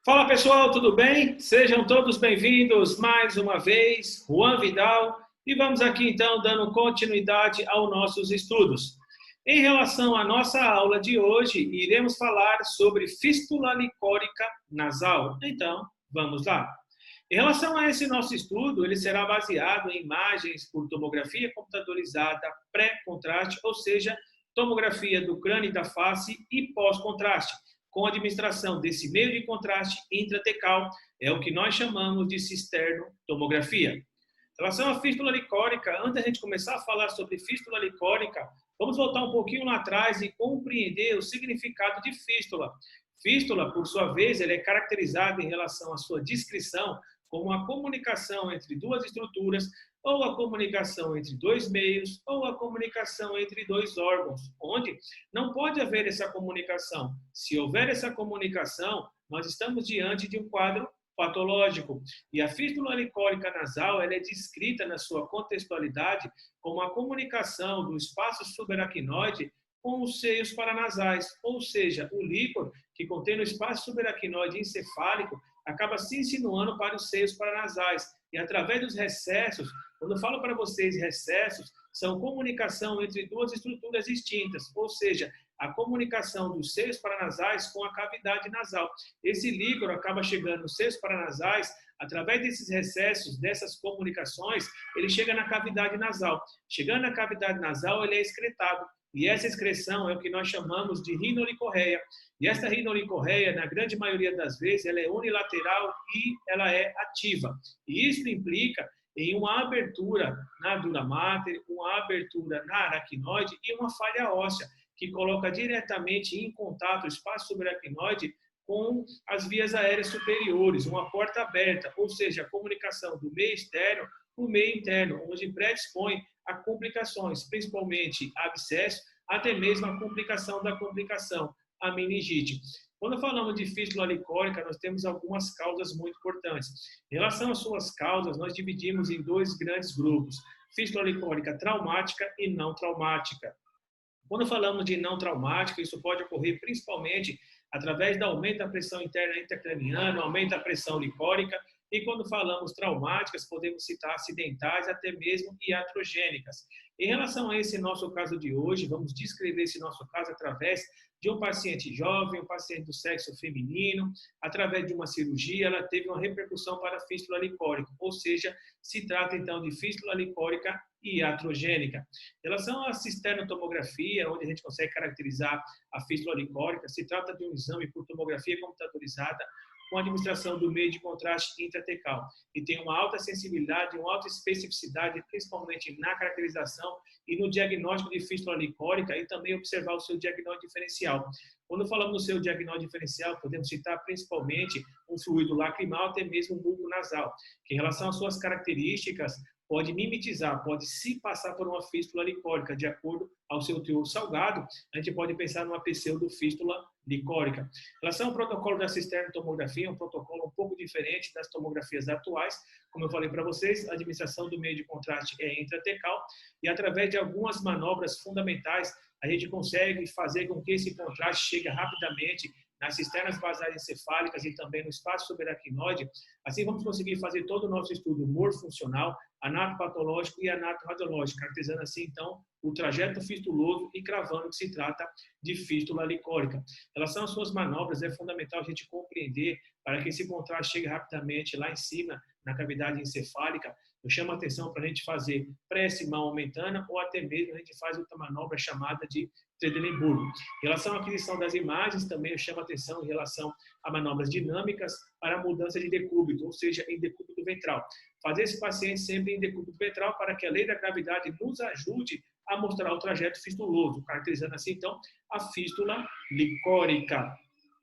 Fala pessoal, tudo bem? Sejam todos bem-vindos mais uma vez, Juan Vidal, e vamos aqui então dando continuidade aos nossos estudos. Em relação à nossa aula de hoje, iremos falar sobre fístula licórica nasal. Então, vamos lá. Em relação a esse nosso estudo, ele será baseado em imagens por tomografia computadorizada pré-contraste, ou seja, tomografia do crânio e da face e pós-contraste, com a administração desse meio de contraste intratecal, é o que nós chamamos de cisternotomografia. Em relação à fístula licórica, antes da gente começar a falar sobre fístula licórica, vamos voltar um pouquinho lá atrás e compreender o significado de fístula. Fístula, por sua vez, ela é caracterizada em relação à sua descrição como a comunicação entre duas estruturas, ou a comunicação entre dois meios, ou a comunicação entre dois órgãos, onde não pode haver essa comunicação. Se houver essa comunicação, nós estamos diante de um quadro patológico. E a fístula licórica nasal ela é descrita na sua contextualidade como a comunicação do espaço subaracnoide com os seios paranasais, ou seja, o líquor que contém no espaço subaracnoide encefálico acaba se insinuando para os seios paranasais. E através dos recessos, quando eu falo para vocês recessos, são comunicação entre duas estruturas distintas, ou seja, a comunicação dos seios paranasais com a cavidade nasal. Esse líquor acaba chegando nos seios paranasais, através desses recessos, dessas comunicações, ele chega na cavidade nasal. Chegando na cavidade nasal, ele é excretado. E essa excreção é o que nós chamamos de rinolicorreia. E essa rinolicorreia, na grande maioria das vezes, ela é unilateral e ela é ativa. E isso implica em uma abertura na dura mater, uma abertura na aracnoide e uma falha óssea, que coloca diretamente em contato o espaço subaracnoide com as vias aéreas superiores, uma porta aberta, ou seja, a comunicação do meio externo para o meio interno, onde predispõe a complicações, principalmente abscesso, até mesmo a complicação da complicação, a meningite. Quando falamos de fístula licórica, nós temos algumas causas muito importantes. Em relação às suas causas, nós dividimos em dois grandes grupos: fístula licórica traumática e não traumática. Quando falamos de não traumática, isso pode ocorrer principalmente através do aumento da pressão interna intracraniana, aumento da pressão licórica, e quando falamos traumáticas, podemos citar acidentais, até mesmo iatrogênicas. Em relação a esse nosso caso de hoje, vamos descrever esse nosso caso através de um paciente jovem, um paciente do sexo feminino, através de uma cirurgia, ela teve uma repercussão para a fístula licórica, ou seja, se trata então de fístula licórica iatrogênica. Em relação à cisternotomografia, onde a gente consegue caracterizar a fístula licórica, se trata de um exame por tomografia computadorizada com a administração do meio de contraste intratecal, e tem uma alta sensibilidade, uma alta especificidade, principalmente na caracterização e no diagnóstico de fístula licórica, e também observar o seu diagnóstico diferencial. Quando falamos no seu diagnóstico diferencial, podemos citar principalmente um fluido lacrimal, até mesmo um bulbo nasal, que em relação às suas características, pode mimetizar, pode se passar por uma fístula licórica, de acordo ao seu teor salgado, a gente pode pensar numa pseudofístula licórica. Em relação ao protocolo da cisternotomografia, é um protocolo um pouco diferente das tomografias atuais. Como eu falei para vocês, a administração do meio de contraste é intratecal e através de algumas manobras fundamentais, a gente consegue fazer com que esse contraste chegue rapidamente nas cisternas basais encefálicas e também no espaço subaracnoide. Assim, vamos conseguir fazer todo o nosso estudo morfuncional, anatopatológico e anatoradiológico, caracterizando assim, então, o trajeto fistuloso e cravando que se trata de fístula licórica. Em relação às suas manobras, é fundamental a gente compreender para que esse contraste chegue rapidamente lá em cima, na cavidade encefálica. Eu chamo a atenção para a gente fazer prece mão aumentana ou até mesmo a gente faz outra manobra chamada de Trendelenburg. Em relação à aquisição das imagens, também eu chamo a atenção em relação a manobras dinâmicas para a mudança de decúbito, ou seja, em decúbito ventral. Fazer esse paciente sempre em decúbito ventral para que a lei da gravidade nos ajude a mostrar o trajeto fistuloso, caracterizando assim, então, a fístula licórica.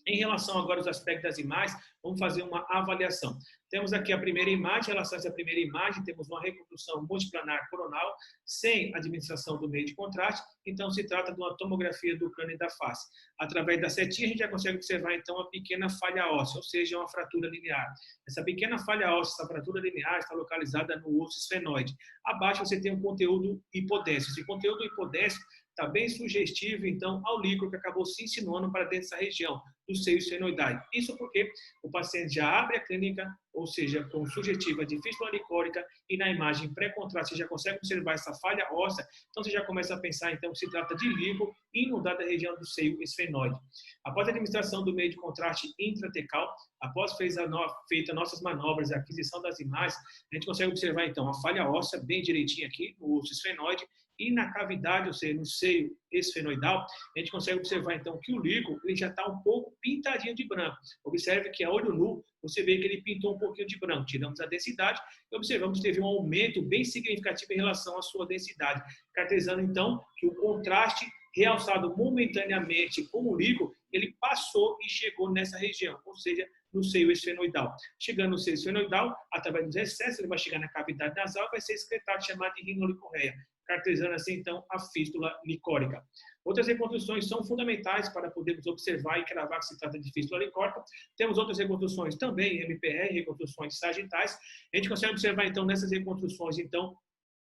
Em relação agora aos aspectos das imagens, vamos fazer uma avaliação. Temos aqui a primeira imagem, em relação a essa primeira imagem, temos uma reconstrução multiplanar coronal, sem administração do meio de contraste, então se trata de uma tomografia do crânio e da face. Através da setinha, a gente já consegue observar, então, uma pequena falha óssea, ou seja, uma fratura linear. Essa pequena falha óssea, essa fratura linear, está localizada no osso esfenoide. Abaixo você tem um conteúdo hipodenso. Esse conteúdo hipodenso está bem sugestivo, então, ao líquor que acabou se insinuando para dentro dessa região do seio esfenoidal. Isso porque o paciente já abre a clínica, ou seja, com sugestiva de fístula licórica, e na imagem pré-contraste você já consegue observar essa falha óssea, então você já começa a pensar, então, que se trata de líquor inundado da região do seio esfenoide. Após a administração do meio de contraste intratecal, após feita nossas manobras e aquisição das imagens, a gente consegue observar, então, a falha óssea bem direitinho aqui no osso esfenoide, e na cavidade, ou seja, no seio esfenoidal, a gente consegue observar, então, que o líquor ele já está um pouco pintadinho de branco. Observe que a olho nu, você vê que ele pintou um pouquinho de branco. Tiramos a densidade e observamos que teve um aumento bem significativo em relação à sua densidade, caracterizando, então, que o contraste realçado momentaneamente com o líquor, ele passou e chegou nessa região, ou seja, no seio esfenoidal. Chegando no seio esfenoidal, através dos excessos, ele vai chegar na cavidade nasal e vai ser excretado, chamado de rinolicorreia, caracterizando assim, então, a fístula licórica. Outras reconstruções são fundamentais para podermos observar e cravar que se trata de fístula licórica. Temos outras reconstruções também, MPR, reconstruções sagitais. A gente consegue observar, então, nessas reconstruções, então,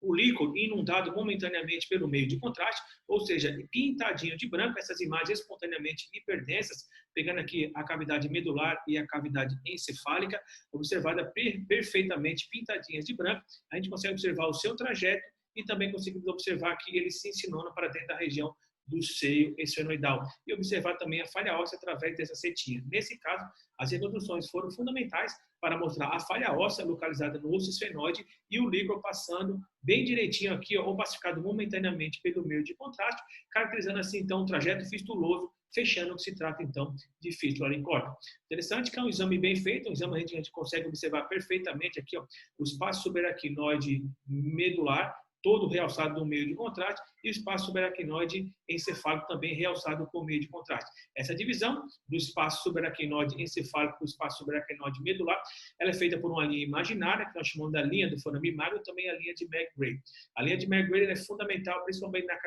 o líquor inundado momentaneamente pelo meio de contraste, ou seja, pintadinho de branco, essas imagens espontaneamente hiperdensas, pegando aqui a cavidade medular e a cavidade encefálica, observada perfeitamente pintadinhas de branco, a gente consegue observar o seu trajeto e também conseguimos observar que ele se insinua para dentro da região do seio esfenoidal e observar também a falha óssea através dessa setinha. Nesse caso, as reconstruções foram fundamentais para mostrar a falha óssea localizada no osso esfenoide e o líquor passando bem direitinho aqui, ó, opacificado momentaneamente pelo meio de contraste, caracterizando assim, então, um trajeto fistuloso, fechando o que se trata, então, de fístula licórica. Interessante que é um exame bem feito, um exame onde a gente consegue observar perfeitamente aqui, ó, o espaço subaracnoide medular, todo realçado no meio de contraste, e o espaço subaracnoide encefálico também realçado por meio de contraste. Essa divisão do espaço subaracnoide encefálico para o espaço subaracnoide medular, ela é feita por uma linha imaginária, que nós chamamos da linha do forame magro, e também a linha de Meg-Gray. A linha de Meg-Gray é fundamental, principalmente na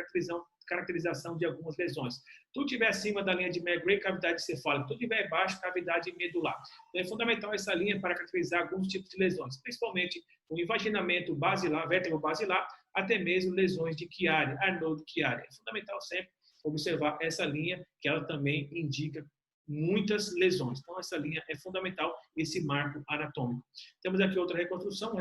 caracterização de algumas lesões. Tudo tiver acima da linha de Meg-Gray, cavidade encefálica. Tudo tiver abaixo, cavidade medular. Então, é fundamental essa linha para caracterizar alguns tipos de lesões, principalmente o invaginamento basilar, vértebro-basilar, até mesmo lesões de Chiari, Arnold-Chiari. É fundamental sempre observar essa linha, que ela também indica muitas lesões. Então, essa linha é fundamental, esse marco anatômico. Temos aqui outra reconstrução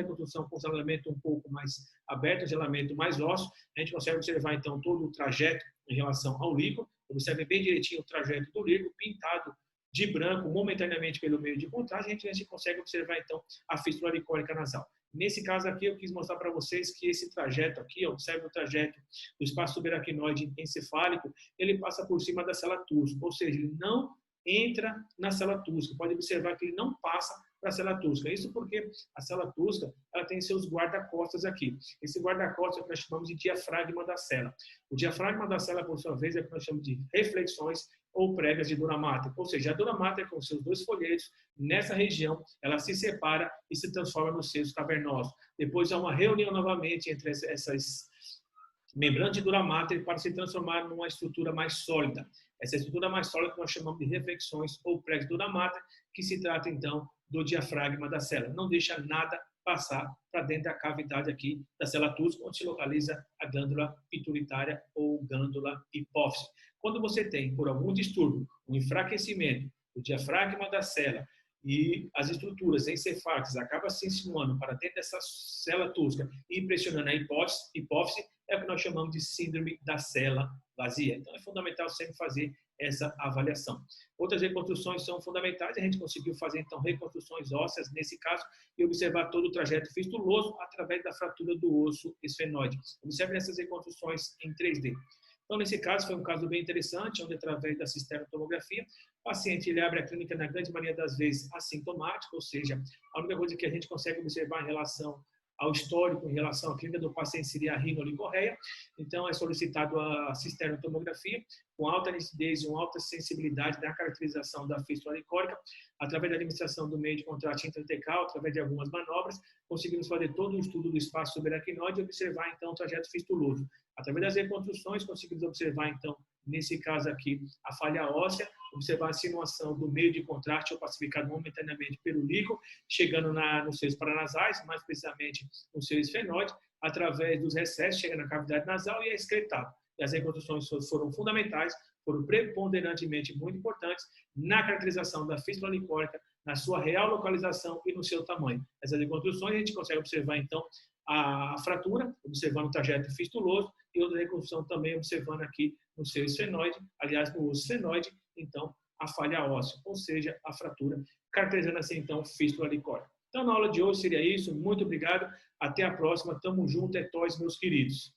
com gelamento um pouco mais aberto, gelamento mais ósseo. A gente consegue observar, então, todo o trajeto em relação ao líquor. Observe bem direitinho o trajeto do líquor, pintado de branco momentaneamente pelo meio de contraste. A gente consegue observar, então, a fístula licórica nasal. Nesse caso aqui, eu quis mostrar para vocês que esse trajeto aqui, observe o trajeto do espaço subaracnoide encefálico, ele passa por cima da célula túrgica, ou seja, ele não entra na célula túrgica. Pode observar que ele não passa para a célula túrgica. Isso porque a célula túrgica ela tem seus guarda-costas aqui. Esse guarda-costas é o que nós chamamos de diafragma da célula. O diafragma da célula, por sua vez, é o que nós chamamos de reflexões ou pregas de dura mater. Ou seja, a dura mater, com seus dois folhetos, nessa região, ela se separa e se transforma nos seios cavernosos. Depois há uma reunião novamente entre essas membranas de dura mater para se transformar numa estrutura mais sólida. Essa estrutura mais sólida que nós chamamos de reflexões ou pregas de dura mater, que se trata, então, do diafragma da célula. Não deixa nada passar para dentro da cavidade aqui da célula túrgica, onde se localiza a glândula pituitária ou glândula hipófise. Quando você tem, por algum distúrbio, um enfraquecimento do diafragma da célula e as estruturas encefálicas acabam se insinuando para dentro dessa célula túrgica e pressionando a hipófise, é o que nós chamamos de síndrome da célula vazia. Então, é fundamental sempre fazer essa avaliação. Outras reconstruções são fundamentais. A gente conseguiu fazer, então, reconstruções ósseas, nesse caso, e observar todo o trajeto fistuloso através da fratura do osso esfenoide. Observe essas reconstruções em 3D. Então, nesse caso, foi um caso bem interessante, onde, através da cisternotomografia, o paciente ele abre a clínica, na grande maioria das vezes, assintomático, ou seja, a única coisa que a gente consegue observar em relação ao histórico, em relação à clínica do paciente, seria a rinolicorreia. Então, é solicitado a cisternotomografia, com alta nitidez e uma alta sensibilidade na caracterização da fístula licórica, através da administração do meio de contraste intratecal, através de algumas manobras, conseguimos fazer todo o estudo do espaço subaracnoide e observar, então, o trajeto fistuloso. Através das reconstruções, conseguimos observar, então, nesse caso aqui, a falha óssea, observar a insinuação do meio de contraste opacificado momentaneamente pelo líquor, chegando nos seios paranasais, mais precisamente no seio esfenoide, através dos recessos, chega na cavidade nasal e é excretado. e as reconstruções foram fundamentais, foram preponderantemente muito importantes na caracterização da fístula licórica, na sua real localização e no seu tamanho. Essas reconstruções a gente consegue observar, então, a fratura, observando o trajeto fistuloso, e outra reconstrução também observando aqui no seu esfenoide, aliás, no osso esfenoide, então, a falha óssea, ou seja, a fratura, caracterizando assim, então, fístula licórica. Então, na aula de hoje seria isso. Muito obrigado. Até a próxima. Tamo junto, é nóis, meus queridos.